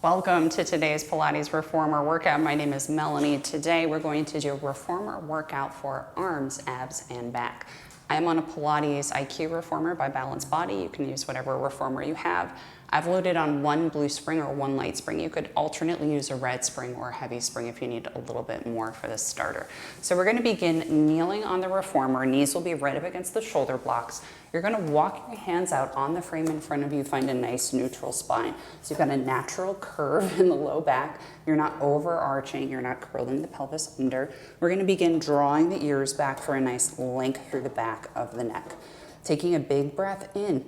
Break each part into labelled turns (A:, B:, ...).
A: Welcome to today's Pilates Reformer workout. My name is Melanie. Today we're going to do a reformer workout for arms, abs, and back. I'm on a Pilates IQ reformer by Balance Body. You can use whatever reformer you have. I've loaded on one blue spring or one light spring. You could alternately use a red spring or a heavy spring if you need a little bit more for this starter. So we're going to begin kneeling on the reformer. Knees will be right up against the shoulder blocks. You're going to walk your hands out on the frame in front of you, find a nice neutral spine. So you've got a natural curve in the low back. You're not overarching, you're not curling the pelvis under. We're going to begin drawing the ears back for a nice length through the back of the neck. Taking a big breath in.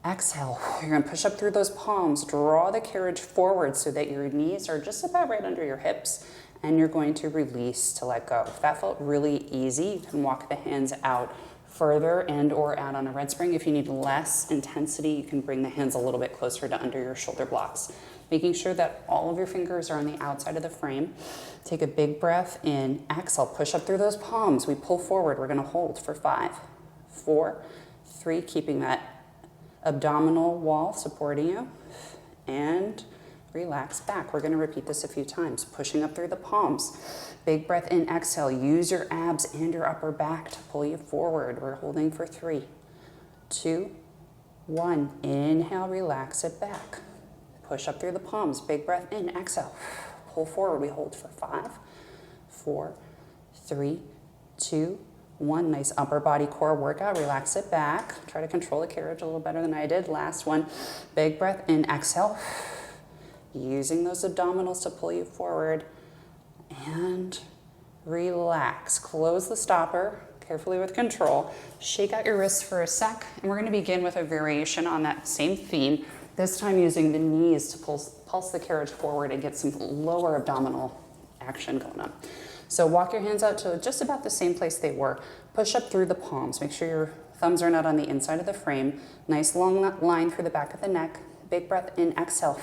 A: Exhale, you're going to push up through those palms, draw the carriage forward so that your knees are just about right under your hips, and you're going to release to let go. If that felt really easy, you can walk the hands out further and or out on a red spring. If you need less intensity, you can bring the hands a little bit closer to under your shoulder blocks. Making sure that all of your fingers are on the outside of the frame. Take a big breath in, exhale, push up through those palms. We pull forward, we're going to hold for 5, 4, 3, keeping that abdominal wall supporting you, and relax back. We're going to repeat this a few times, pushing up through the palms. Big breath in, exhale. Use your abs and your upper back to pull you forward. We're holding for 3, 2, 1. Inhale, relax it back. Push up through the palms. Big breath in, exhale. Pull forward. We hold for 5, 4, 3, 2, 1. Nice upper body core workout. Relax it back. Try to control the carriage a little better than I did. Last one. Big breath in, exhale. Using those abdominals to pull you forward. And relax. Close the stopper. Carefully with control. Shake out your wrists for a sec. And we're going to begin with a variation on that same theme. This time using the knees to pulse the carriage forward and get some lower abdominal action going on. So walk your hands out to just about the same place they were. Push up through the palms. Make sure your thumbs are not on the inside of the frame. Nice long line through the back of the neck. Big breath in, exhale.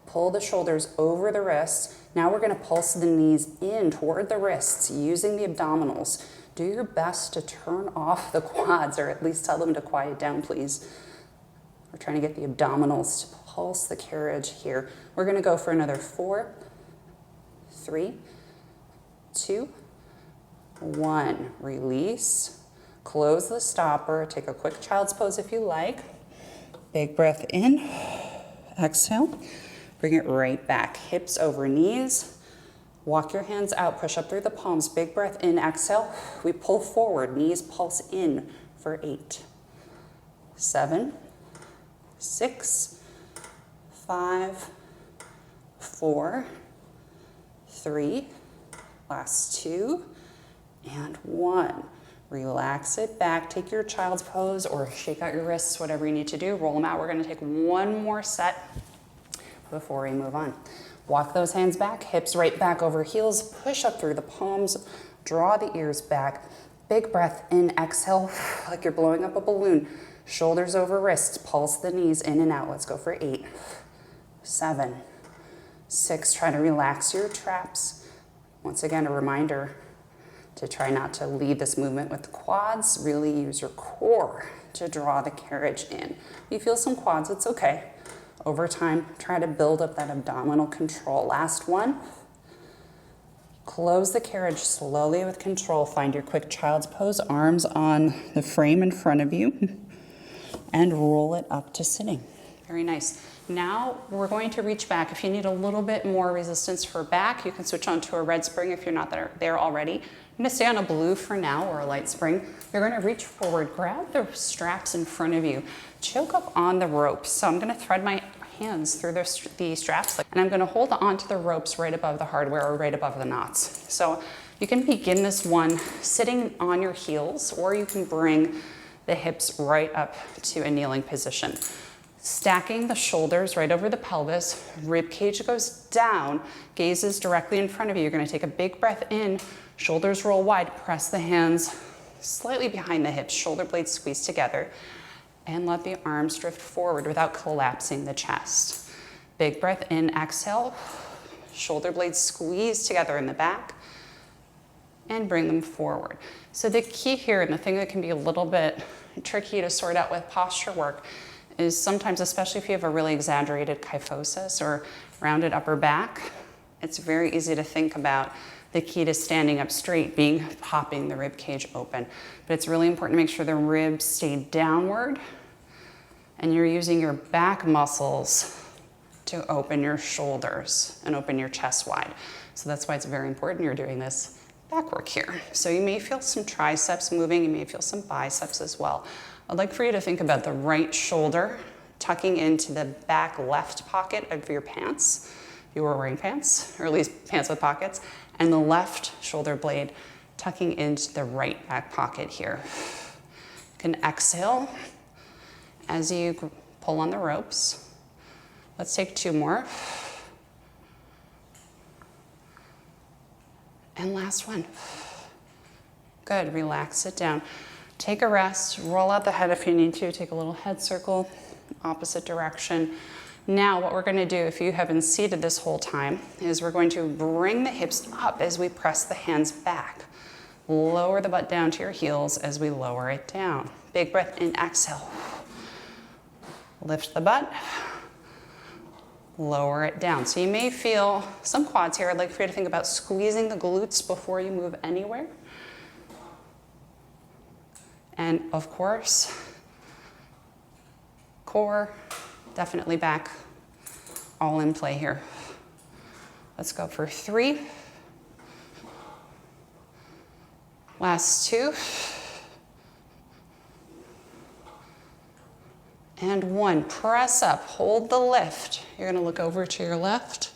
A: Pull the shoulders over the wrists. Now we're going to pulse the knees in toward the wrists using the abdominals. Do your best to turn off the quads, or at least tell them to quiet down, please. We're trying to get the abdominals to pulse the carriage here. We're going to go for another 4, 3, 2, 1. Release. Close the stopper. Take a quick child's pose if you like. Big breath in. Exhale. Bring it right back. Hips over knees. Walk your hands out. Push up through the palms. Big breath in. Exhale. We pull forward. Knees pulse in for 8, 7, 6, 5, 4, 3, last 2, and 1. Relax it back. Take your child's pose or shake out your wrists, whatever you need to do. Roll them out. We're going to take one more set before we move on. Walk those hands back, hips right back over heels. Push up through the palms. Draw the ears back. Big breath in, exhale, like you're blowing up a balloon. Shoulders over wrists. Pulse the knees in and out. Let's go for 8, 7, 6. Try to relax your traps. Once again, a reminder to try not to lead this movement with the quads. Really use your core to draw the carriage in. You feel some quads, it's okay. Over time, try to build up that abdominal control. Last one. Close the carriage slowly with control. Find your quick child's pose, arms on the frame in front of you, and roll it up to sitting. Very nice. Now we're going to reach back. If you need a little bit more resistance for back, you can switch on to a red spring if you're not there already. I'm going to stay on a blue for now, or a light spring. You're going to reach forward, grab the straps in front of you, choke up on the ropes. So I'm going to thread my hands through the straps, and I'm going to hold onto the ropes right above the hardware or right above the knots. So you can begin this one sitting on your heels, or you can bring the hips right up to a kneeling position. Stacking the shoulders right over the pelvis, rib cage goes down, gaze is directly in front of you. You're going to take a big breath in, shoulders roll wide, press the hands slightly behind the hips, shoulder blades squeeze together, and let the arms drift forward without collapsing the chest. Big breath in, exhale, shoulder blades squeeze together in the back, and bring them forward. So the key here, and the thing that can be a little bit tricky to sort out with posture work, is sometimes, especially if you have a really exaggerated kyphosis or Rounded upper back. It's very easy to think about the key to standing up straight being popping the rib cage open. But it's really important to make sure the ribs stay downward and you're using your back muscles to open your shoulders and open your chest wide. So that's why it's very important you're doing this back work here. So you may feel some triceps moving, you may feel some biceps as well. I'd like for you to think about the right shoulder tucking into the back left pocket of your pants, if you were wearing pants, or at least pants with pockets, and the left shoulder blade tucking into the right back pocket here. You can exhale as you pull on the ropes. Let's take 2 more. And last one. Good, relax it down. Take a rest, roll out the head if you need to, take a little head circle, opposite direction. Now what we're gonna do, if you have been seated this whole time, is we're going to bring the hips up as we press the hands back. Lower the butt down to your heels as we lower it down. Big breath in, exhale. Lift the butt, lower it down. So you may feel some quads here. I'd like for you to think about squeezing the glutes before you move anywhere. And of course, core, definitely back, all in play here. Let's go for 3. Last 2. And 1, press up, hold the lift. You're gonna look over to your left,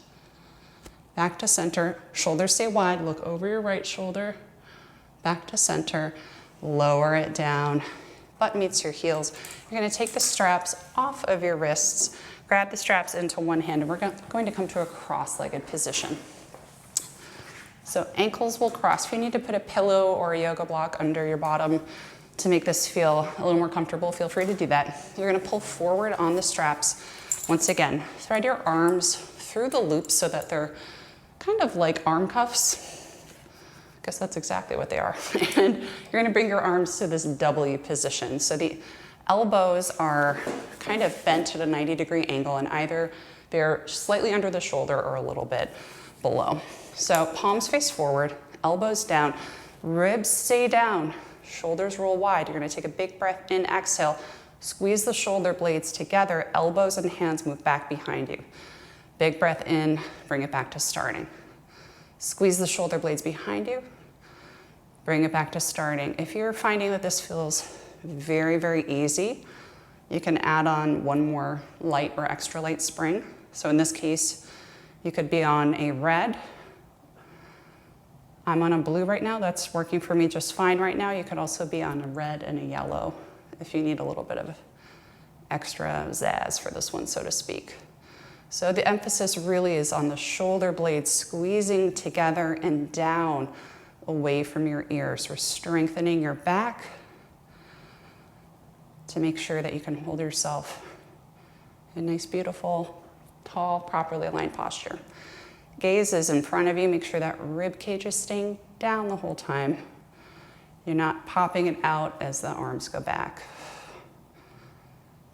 A: back to center, shoulders stay wide, look over your right shoulder, back to center, lower it down, butt meets your heels. You're gonna take the straps off of your wrists, grab the straps into one hand, and we're going to come to a cross-legged position. So ankles will cross. If you need to put a pillow or a yoga block under your bottom to make this feel a little more comfortable, feel free to do that. You're gonna pull forward on the straps. Once again, thread your arms through the loops so that they're kind of like arm cuffs. I guess that's exactly what they are. And you're gonna bring your arms to this W position. So the elbows are kind of bent at a 90-degree angle, and either they're slightly under the shoulder or a little bit below. So palms face forward, elbows down, ribs stay down, shoulders roll wide. You're gonna take a big breath in, exhale, squeeze the shoulder blades together, elbows and hands move back behind you. Big breath in, bring it back to starting. Squeeze the shoulder blades behind you, bring it back to starting. If you're finding that this feels very, very easy, you can add on 1 more light or extra light spring. So in this case, you could be on a red. I'm on a blue right now. That's working for me just fine right now. You could also be on a red and a yellow if you need a little bit of extra zazz for this one, so to speak. So the emphasis really is on the shoulder blades squeezing together and down away from your ears. We're strengthening your back to make sure that you can hold yourself in a nice, beautiful, tall, properly aligned posture. Gaze is in front of you. Make sure that rib cage is staying down the whole time. You're not popping it out as the arms go back.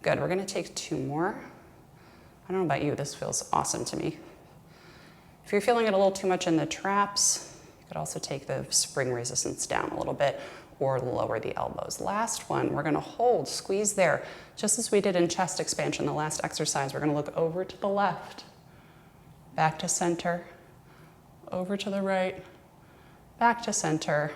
A: Good, we're gonna take 2 more. I don't know about you, this feels awesome to me. If you're feeling it a little too much in the traps, you could also take the spring resistance down a little bit or lower the elbows. Last one, we're gonna hold, squeeze there. Just as we did in chest expansion, the last exercise, we're gonna look over to the left, back to center, over to the right, back to center,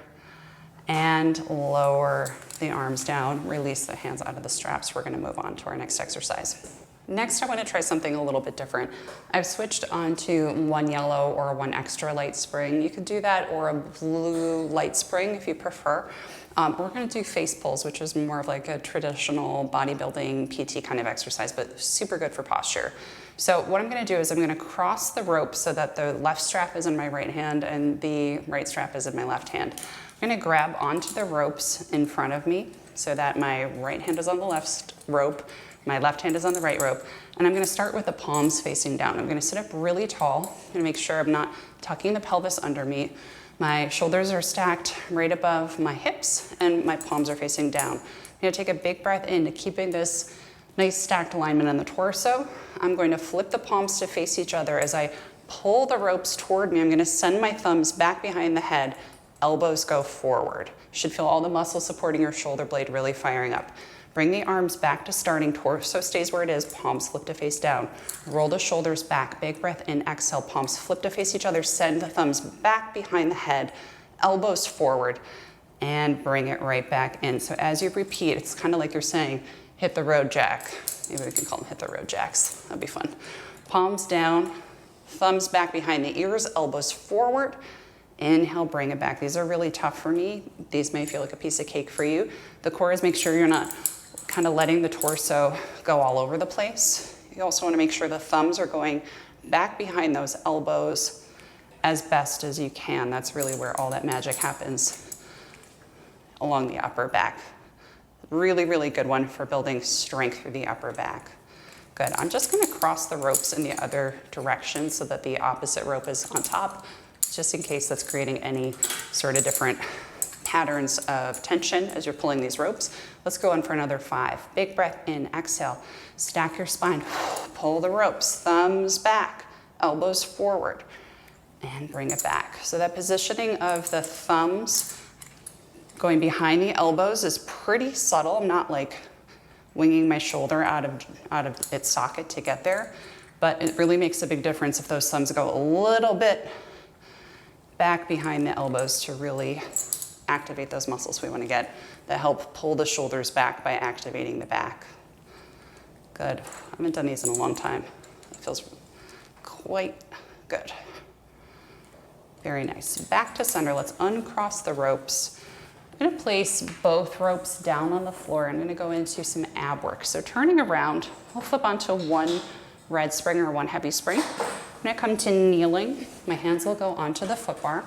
A: and lower the arms down, release the hands out of the straps. We're gonna move on to our next exercise. Next, I wanna try something a little bit different. I've switched on to 1 yellow or 1 extra light spring. You could do that, or a blue light spring if you prefer. We're gonna do face pulls, which is more of like a traditional bodybuilding PT kind of exercise, but super good for posture. So what I'm gonna do is I'm gonna cross the rope so that the left strap is in my right hand and the right strap is in my left hand. I'm gonna grab onto the ropes in front of me so that my right hand is on the left rope, my left hand is on the right rope, and I'm gonna start with the palms facing down. I'm gonna sit up really tall. I'm gonna make sure I'm not tucking the pelvis under me. My shoulders are stacked right above my hips and my palms are facing down. I'm gonna take a big breath in, keeping this Nice stacked alignment in the torso. I'm going to flip the palms to face each other. As I pull the ropes toward me, I'm going to send my thumbs back behind the head. Elbows go forward. You should feel all the muscles supporting your shoulder blade really firing up. Bring the arms back to starting, torso stays where it is, palms flip to face down. Roll the shoulders back, big breath in, exhale, palms flip to face each other, send the thumbs back behind the head, elbows forward, and bring it right back in. So as you repeat, it's kind of like you're saying, hit the road jack. Maybe we can call them hit the road jacks, that'd be fun. Palms down, thumbs back behind the ears, elbows forward. Inhale, bring it back. These are really tough for me. These may feel like a piece of cake for you. The core is make sure you're not kind of letting the torso go all over the place. You also want to make sure the thumbs are going back behind those elbows as best as you can. That's really where all that magic happens along the upper back. Really, really good one for building strength through the upper back. Good. I'm just going to cross the ropes in the other direction so that the opposite rope is on top, just in case that's creating any sort of different patterns of tension as you're pulling these ropes. Let's go in for another 5. Big breath in, exhale. Stack your spine, pull the ropes, thumbs back, elbows forward, and bring it back. So that positioning of the thumbs going behind the elbows is pretty subtle. I'm not like winging my shoulder out of its socket to get there, but it really makes a big difference if those thumbs go a little bit back behind the elbows to really activate those muscles we want to get that help pull the shoulders back by activating the back. Good. I haven't done these in a long time. It feels quite good. Very nice. Back to center. Let's uncross the ropes. I'm going to place both ropes down on the floor. I'm going to go into some ab work. So turning around, we'll flip onto one red spring or one heavy spring. I'm going to come to kneeling. My hands will go onto the foot bar.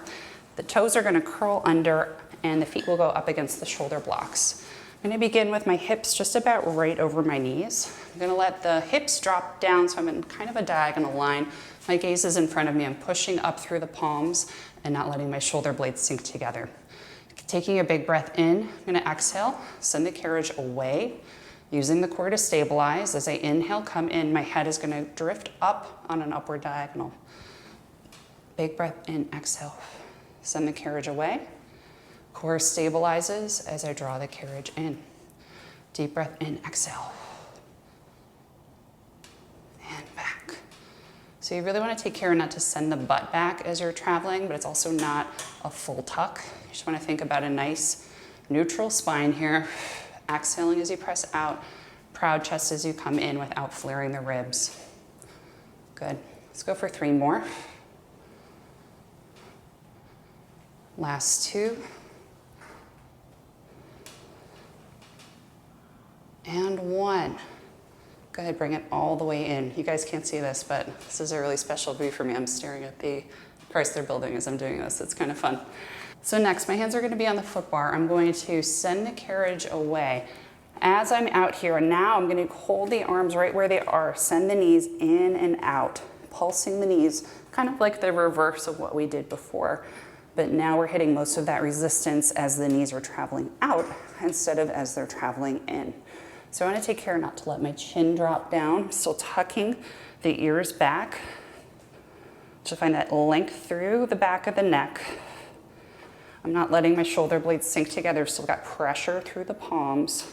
A: The toes are going to curl under and the feet will go up against the shoulder blocks. I'm going to begin with my hips just about right over my knees. I'm going to let the hips drop down so I'm in kind of a diagonal line. My gaze is in front of me. I'm pushing up through the palms and not letting my shoulder blades sink together. Taking a big breath in, I'm going to exhale, send the carriage away, using the core to stabilize. As I inhale, come in, my head is going to drift up on an upward diagonal. Big breath in, exhale, send the carriage away. Core stabilizes as I draw the carriage in. Deep breath in, exhale. And back. So you really want to take care not to send the butt back as you're traveling, but it's also not a full tuck. You just want to think about a nice neutral spine here. Exhaling as you press out. Proud chest as you come in without flaring the ribs. Good. Let's go for 3 more. Last 2. And 1. Go ahead, bring it all the way in. You guys can't see this, but this is a really special view for me. I'm staring at the Chrysler building as I'm doing this. It's kind of fun. So next, my hands are going to be on the foot bar. I'm going to send the carriage away. As I'm out here, now I'm going to hold the arms right where they are. Send the knees in and out, pulsing the knees, kind of like the reverse of what we did before. But now we're hitting most of that resistance as the knees are traveling out instead of as they're traveling in. So I want to take care not to let my chin drop down. I'm still tucking the ears back to find that length through the back of the neck. I'm not letting my shoulder blades sink together. Still got pressure through the palms.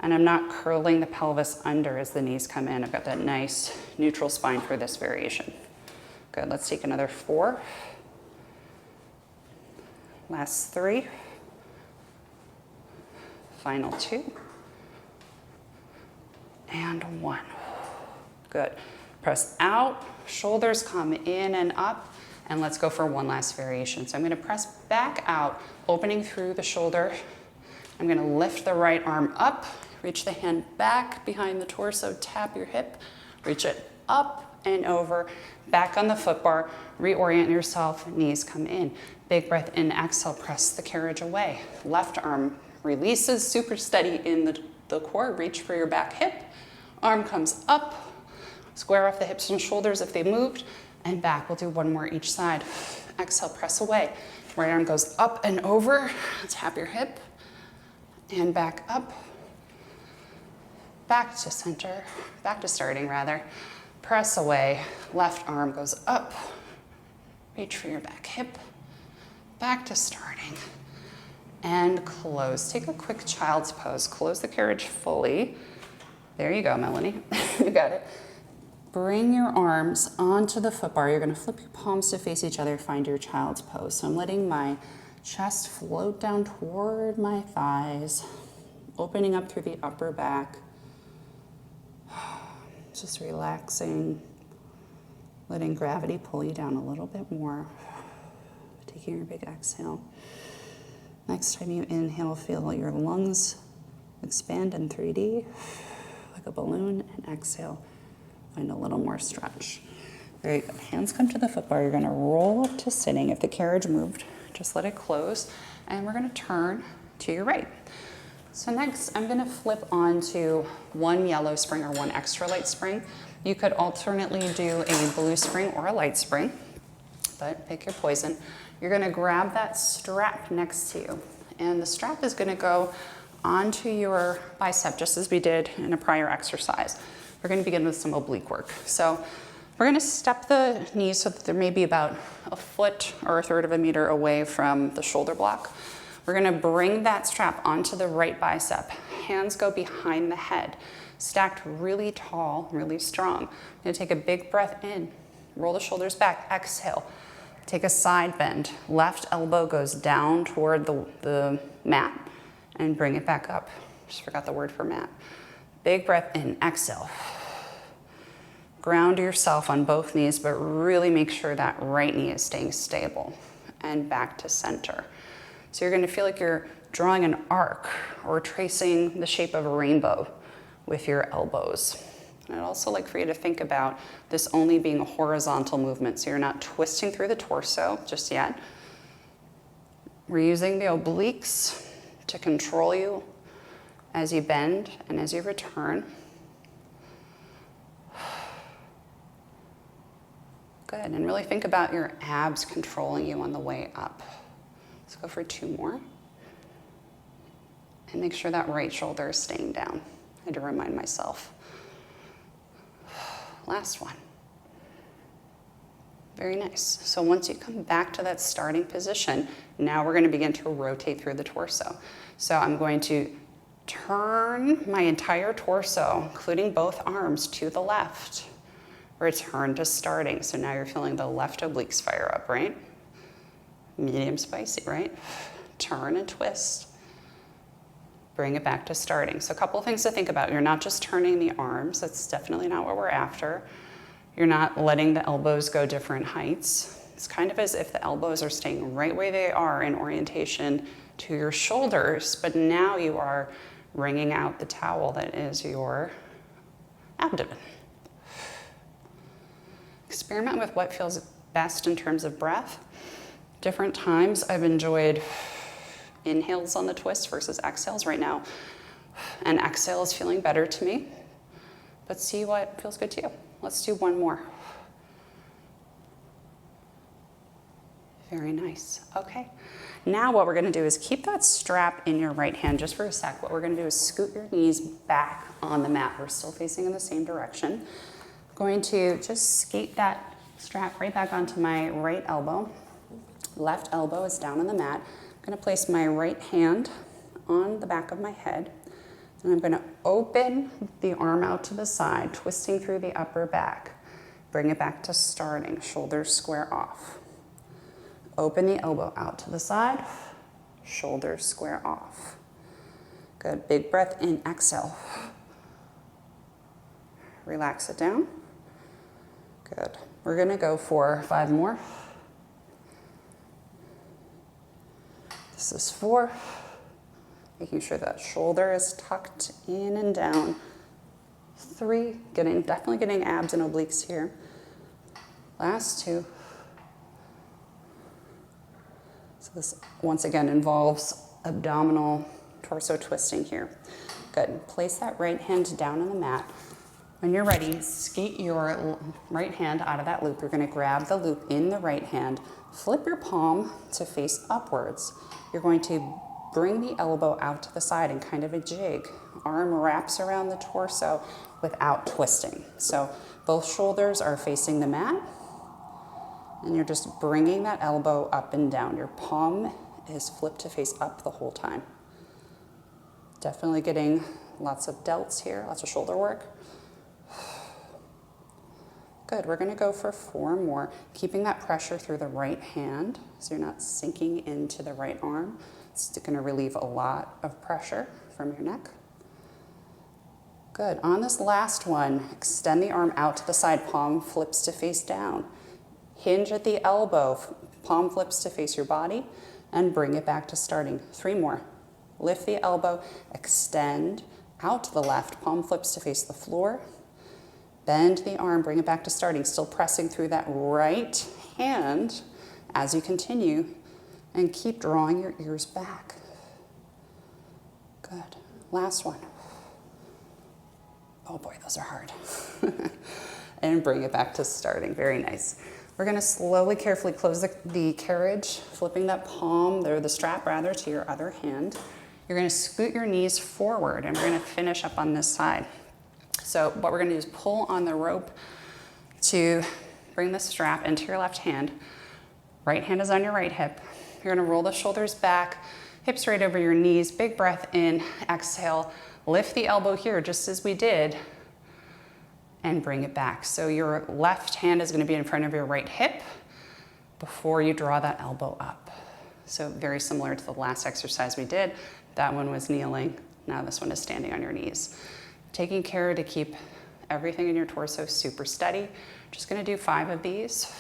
A: And I'm not curling the pelvis under as the knees come in. I've got that nice neutral spine for this variation. Good, let's take another 4. Last 3. Final 2. And 1. Good. Press out, shoulders come in and up, and let's go for one last variation. So I'm going to press back out, opening through the shoulder. I'm going to lift the right arm up, reach the hand back behind the torso, tap your hip, reach it up and over, back on the foot bar, reorient yourself, knees come in. Big breath in, exhale, press the carriage away. Left arm releases, super steady in the core, reach for your back hip. Arm comes up, square off the hips and shoulders if they moved, and back. We'll do 1 more each side. Exhale, press away. Right arm goes up and over. Tap your hip, and back up. back to center, back to starting rather. Press away, left arm goes up, reach for your back hip, back to starting, and close. Take a quick child's pose. Close the carriage fully. There you go, Melanie. You got it. Bring your arms onto the foot bar. You're gonna flip your palms to face each other, find your child's pose. So I'm letting my chest float down toward my thighs, opening up through the upper back. Just relaxing, letting gravity pull you down a little bit more. Taking your big exhale. Next time you inhale, feel your lungs expand in 3D, like a balloon, and exhale. Find a little more stretch. Very good. Hands come to the foot bar. You're gonna roll up to sitting. If the carriage moved, just let it close. And we're gonna turn to your right. So next, I'm gonna flip onto one yellow spring or one extra light spring. You could alternately do a blue spring or a light spring, but pick your poison. You're gonna grab that strap next to you. And the strap is gonna go onto your bicep, just as we did in a prior exercise. We're gonna begin with some oblique work. So we're gonna step the knees so that they're maybe about a foot or a third of a meter away from the shoulder block. We're gonna bring that strap onto the right bicep. Hands go behind the head, stacked really tall, really strong. I'm gonna take a big breath in, roll the shoulders back, exhale. Take a side bend. Left elbow goes down toward the mat and bring it back up. Just forgot the word for mat. Big breath in, exhale. Ground yourself on both knees, but really make sure that right knee is staying stable. And back to center. So you're gonna feel like you're drawing an arc or tracing the shape of a rainbow with your elbows. And I'd also like for you to think about this only being a horizontal movement, so you're not twisting through the torso just yet. We're using the obliques to control you as you bend and as you return. Good, and really think about your abs controlling you on the way up. Let's go for 2 more. And make sure that right shoulder is staying down. I had to remind myself. Last one. Very nice. So once you come back to that starting position, now we're going to begin to rotate through the torso. So I'm going to turn my entire torso, including both arms, to the left. Return to starting. So now you're feeling the left obliques fire up, right? Medium spicy, right? Turn and twist. Bring it back to starting. So a couple of things to think about. You're not just turning the arms. That's definitely not what we're after. You're not letting the elbows go different heights. It's kind of as if the elbows are staying right where they are in orientation to your shoulders, but now you are wringing out the towel that is your abdomen. Experiment with what feels best in terms of breath. Different times I've enjoyed inhales on the twist versus exhales right now. And exhale is feeling better to me, but see what feels good to you. Let's do one more. Very nice. Okay. Now what we're going to do is keep that strap in your right hand just for a sec. What we're going to do is scoot your knees back on the mat. We're still facing in the same direction. I'm going to just skate that strap right back onto my right elbow. Left elbow is down on the mat. I'm going to place my right hand on the back of my head. And I'm going to open the arm out to the side, twisting through the upper back. Bring it back to starting. Shoulders square off. Open the elbow out to the side. Shoulders square off. Good. Big breath in. Exhale. Relax it down. Good. We're going to go for 5 more. This is 4. Making sure that shoulder is tucked in and down. 3, definitely getting abs and obliques here. Last 2. So this once again involves abdominal torso twisting here. Good. Place that right hand down on the mat. When you're ready, skate your right hand out of that loop. You're going to grab the loop in the right hand, flip your palm to face upwards. You're going to Bring the elbow out to the side in kind of a jig. Arm wraps around the torso without twisting. So both shoulders are facing the mat, and you're just bringing that elbow up and down. Your palm is flipped to face up the whole time. Definitely getting lots of delts here, lots of shoulder work. Good, we're gonna go for 4 more, keeping that pressure through the right hand so you're not sinking into the right arm. It's gonna relieve a lot of pressure from your neck. Good, on this last one, extend the arm out to the side, palm flips to face down. Hinge at the elbow, palm flips to face your body, and bring it back to starting. 3 more. Lift the elbow, extend out to the left, palm flips to face the floor. Bend the arm, bring it back to starting, still pressing through that right hand as you continue, and keep drawing your ears back. Good. Last one. Oh boy, those are hard. And bring it back to starting. Very nice. We're going to slowly, carefully close the carriage, flipping that palm, or the strap rather, to your other hand. You're going to scoot your knees forward, and we're going to finish up on this side. So what we're going to do is pull on the rope to bring the strap into your left hand. Right hand is on your right hip. You're going to roll the shoulders back, hips right over your knees. Big breath in, exhale. Lift the elbow here, just as we did, and bring it back. So your left hand is going to be in front of your right hip before you draw that elbow up. So very similar to the last exercise we did. That one was kneeling. Now this one is standing on your knees. Taking care to keep everything in your torso super steady. Just going to do 5 of these.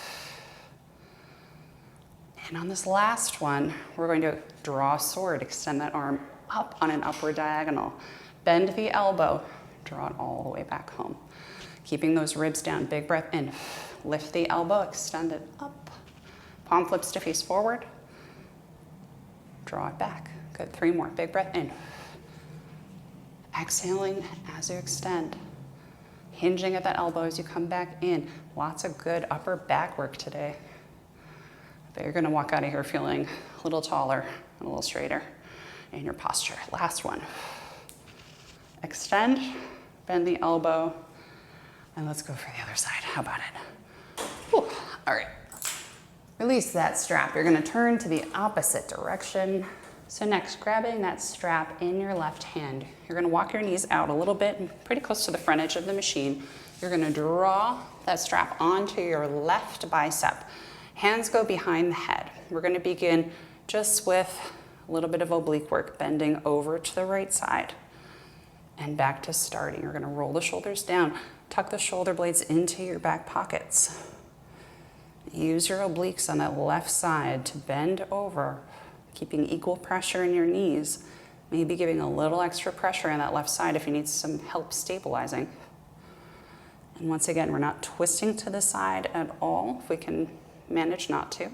A: And on this last one, we're going to draw a sword, extend that arm up on an upward diagonal. Bend the elbow, draw it all the way back home. Keeping those ribs down, big breath in. Lift the elbow, extend it up. Palm flips to face forward. Draw it back. Good, 3 more, big breath in. Exhaling as you extend. Hinging at that elbow as you come back in. Lots of good upper back work today. But you're gonna walk out of here feeling a little taller and a little straighter in your posture. Last one. Extend, bend the elbow, and let's go for the other side. How about it? Whew. All right. Release that strap. You're gonna turn to the opposite direction. So next, grabbing that strap in your left hand, you're gonna walk your knees out a little bit, pretty close to the front edge of the machine. You're gonna draw that strap onto your left bicep. Hands go behind the head. We're gonna begin just with a little bit of oblique work, bending over to the right side and back to starting. You're gonna roll the shoulders down, tuck the shoulder blades into your back pockets. Use your obliques on that left side to bend over, keeping equal pressure in your knees, maybe giving a little extra pressure on that left side if you need some help stabilizing. And once again, we're not twisting to the side at all, if we can manage not to.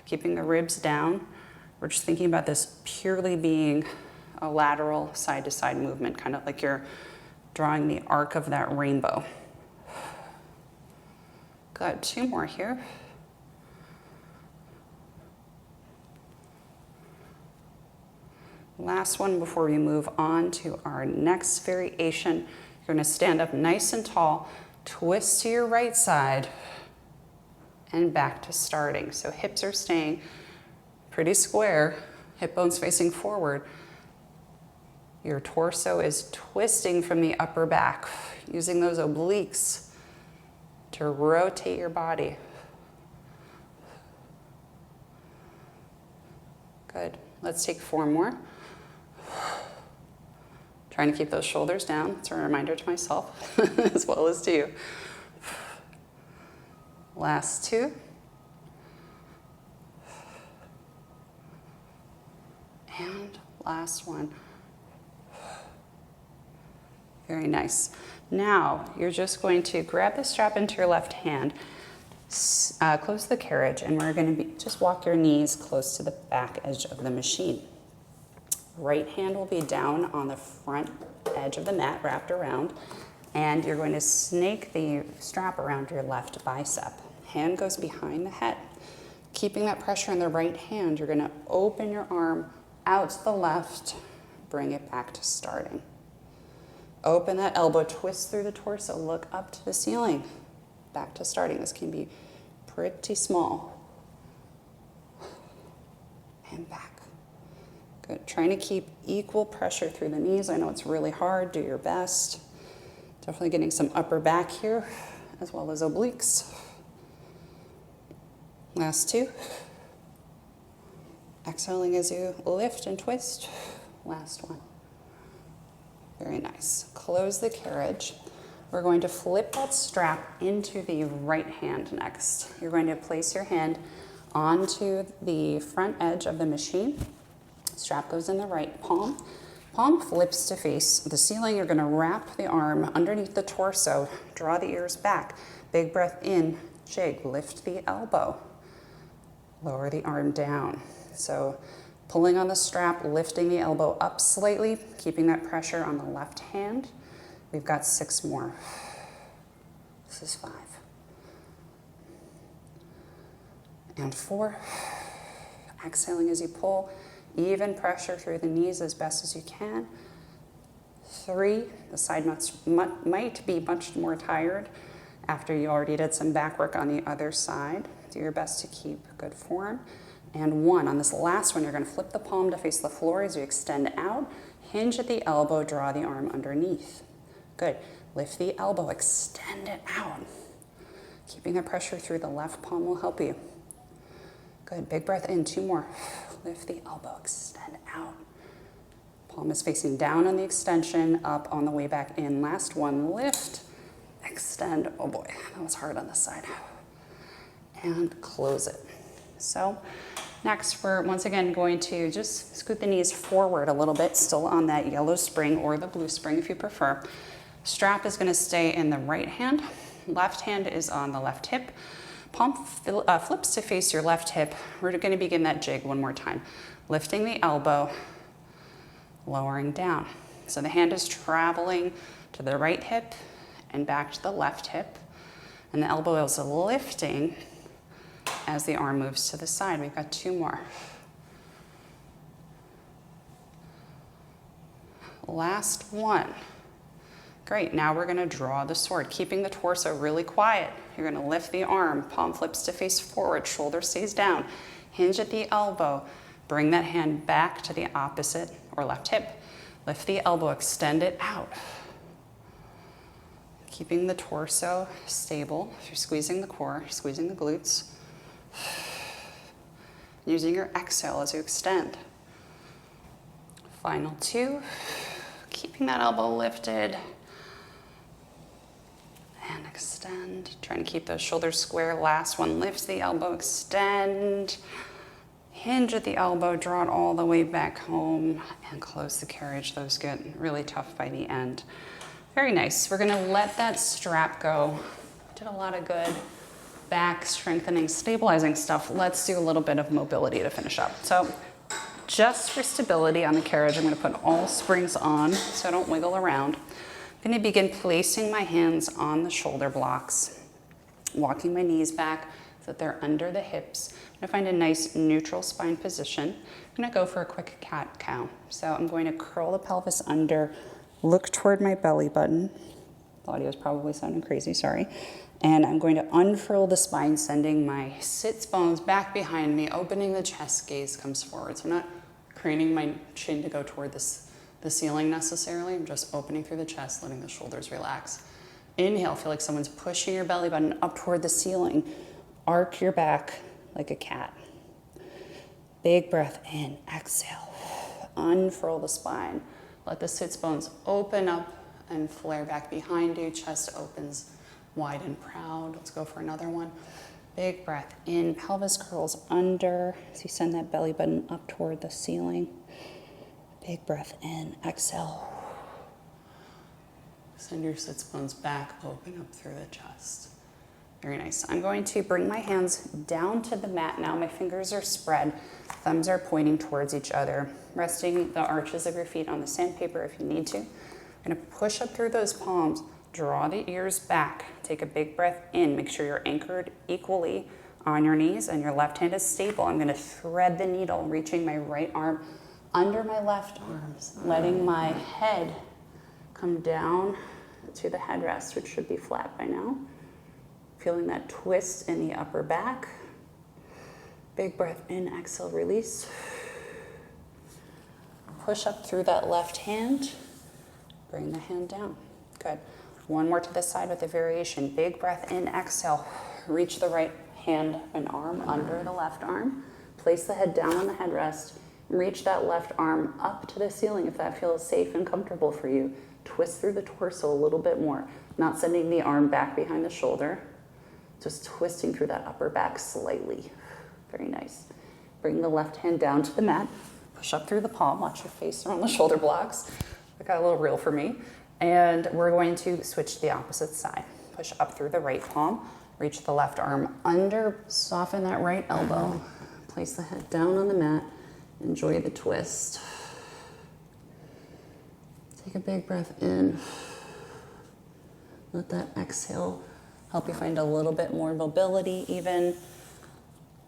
A: Keeping the ribs down. We're just thinking about this purely being a lateral side-to-side movement, kind of like you're drawing the arc of that rainbow. Good, 2 more here. Last one before we move on to our next variation. You're gonna stand up nice and tall, twist to your right side, and back to starting. So hips are staying pretty square, hip bones facing forward. Your torso is twisting from the upper back, using those obliques to rotate your body. Good, let's take 4 more. Trying to keep those shoulders down. It's a reminder to myself as well as to you. Last 2. And last one. Very nice. Now, you're just going to grab the strap into your left hand, close the carriage, and we're going to just walk your knees close to the back edge of the machine. Right hand will be down on the front edge of the mat, wrapped around, and you're going to snake the strap around your left bicep. Hand goes behind the head. Keeping that pressure in the right hand, you're going to open your arm out to the left, bring it back to starting. Open that elbow, twist through the torso, look up to the ceiling, back to starting. This can be pretty small. And back. Good. Trying to keep equal pressure through the knees. I know it's really hard. Do your best. Definitely getting some upper back here, as well as obliques. Last two. Exhaling as you lift and twist. Last one. Very nice. Close the carriage. We're going to flip that strap into the right hand next. You're going to place your hand onto the front edge of the machine. Strap goes in the right palm. Palm flips to face the ceiling. You're going to wrap the arm underneath the torso. Draw the ears back. Big breath in, jig. Lift the elbow. Lower the arm down. So pulling on the strap, lifting the elbow up slightly, keeping that pressure on the left hand. We've got 6 more. This is 5. And 4. Exhaling as you pull. Even pressure through the knees as best as you can. 3. The side might be much more tired after you already did some back work on the other side. Do your best to keep good form. And 1. On this last one, you're going to flip the palm to face the floor as you extend out. Hinge at the elbow, draw the arm underneath. Good. Lift the elbow, extend it out. Keeping the pressure through the left palm will help you. Good. Big breath in. 2 more. Lift the elbow, extend out. Palm is facing down on the extension, up on the way back in. Last one. Lift, extend. Oh boy, that was hard on this side. And close it. So next, we're once again going to just scoot the knees forward a little bit, still on that yellow spring or the blue spring if you prefer. Strap is going to stay in the right hand. Left hand is on the left hip. Palm flips to face your left hip. We're going to begin that jig one more time. Lifting the elbow, lowering down. So the hand is traveling to the right hip and back to the left hip. And the elbow is lifting as the arm moves to the side. We've got 2 more. Last one. Great, now we're gonna draw the sword, keeping the torso really quiet. You're gonna lift the arm, palm flips to face forward, shoulder stays down. Hinge at the elbow, bring that hand back to the opposite or left hip. Lift the elbow, extend it out. Keeping the torso stable. If you're squeezing the core, squeezing the glutes. Using your exhale as you extend. Final 2. Keeping that elbow lifted. And extend. Trying to keep those shoulders square. Last one. Lift the elbow, extend. Hinge at the elbow, draw it all the way back home, and close the carriage. Those get really tough by the end. Very nice. We're gonna let that strap go. Did a lot of good back strengthening, stabilizing stuff. Let's do a little bit of mobility to finish up. So just for stability on the carriage, I'm gonna put all springs on so I don't wiggle around. I'm gonna begin placing my hands on the shoulder blocks, walking my knees back so that they're under the hips. I'm gonna find a nice neutral spine position. I'm gonna go for a quick cat-cow. So I'm going to curl the pelvis under, look toward my belly button. The audio is probably sounding crazy, sorry. And I'm going to unfurl the spine, sending my sits bones back behind me, opening the chest, gaze comes forward. So I'm not craning my chin to go toward the ceiling necessarily. I'm just opening through the chest, letting the shoulders relax. Inhale, feel like someone's pushing your belly button up toward the ceiling. Arc your back like a cat. Big breath in, exhale. Unfurl the spine. Let the sits bones open up and flare back behind you. Chest opens wide and proud. Let's go for another one. Big breath in, pelvis curls under as you send that belly button up toward the ceiling. Big breath in, exhale. Send your sits bones back, open up through the chest. Very nice. I'm going to bring my hands down to the mat now. My fingers are spread, thumbs are pointing towards each other, resting the arches of your feet on the sandpaper if you need to. I'm gonna push up through those palms, draw the ears back, take a big breath in, make sure you're anchored equally on your knees and your left hand is stable. I'm gonna thread the needle, reaching my right arm under my left arms, letting my head come down to the headrest, which should be flat by now. Feeling that twist in the upper back. Big breath in, exhale, release. Push up through that left hand. Bring the hand down. Good. One more to the side with a variation. Big breath in, exhale. Reach the right hand and arm under the left arm. Place the head down on the headrest. Reach that left arm up to the ceiling if that feels safe and comfortable for you. Twist through the torso a little bit more. Not sending the arm back behind the shoulder. Just twisting through that upper back slightly. Very nice. Bring the left hand down to the mat. Push up through the palm. Watch your face around the shoulder blocks. That got a little real for me. And we're going to switch to the opposite side. Push up through the right palm. Reach the left arm under. Soften that right elbow. Place the head down on the mat. Enjoy the twist. Take a big breath in. Let that exhale help you find a little bit more mobility even.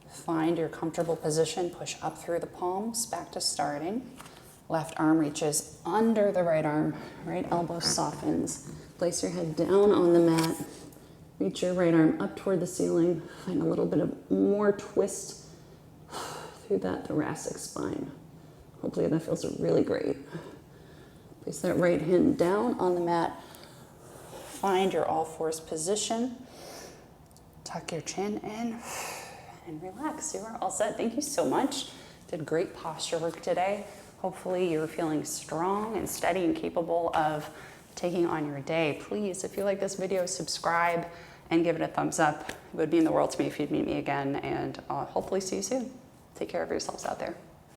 A: Find your comfortable position. Push up through the palms, back to starting. Left arm reaches under the right arm. Right elbow softens. Place your head down on the mat. Reach your right arm up toward the ceiling. Find a little bit of more twist through that thoracic spine. Hopefully that feels really great. Place that right hand down on the mat. Find your all fours position. Tuck your chin in and relax. You are all set. Thank you so much. Did great posture work today. Hopefully you're feeling strong and steady and capable of taking on your day. Please, if you like this video, subscribe and give it a thumbs up. It would mean the world to me if you'd meet me again, and I'll hopefully see you soon. Take care of yourselves out there.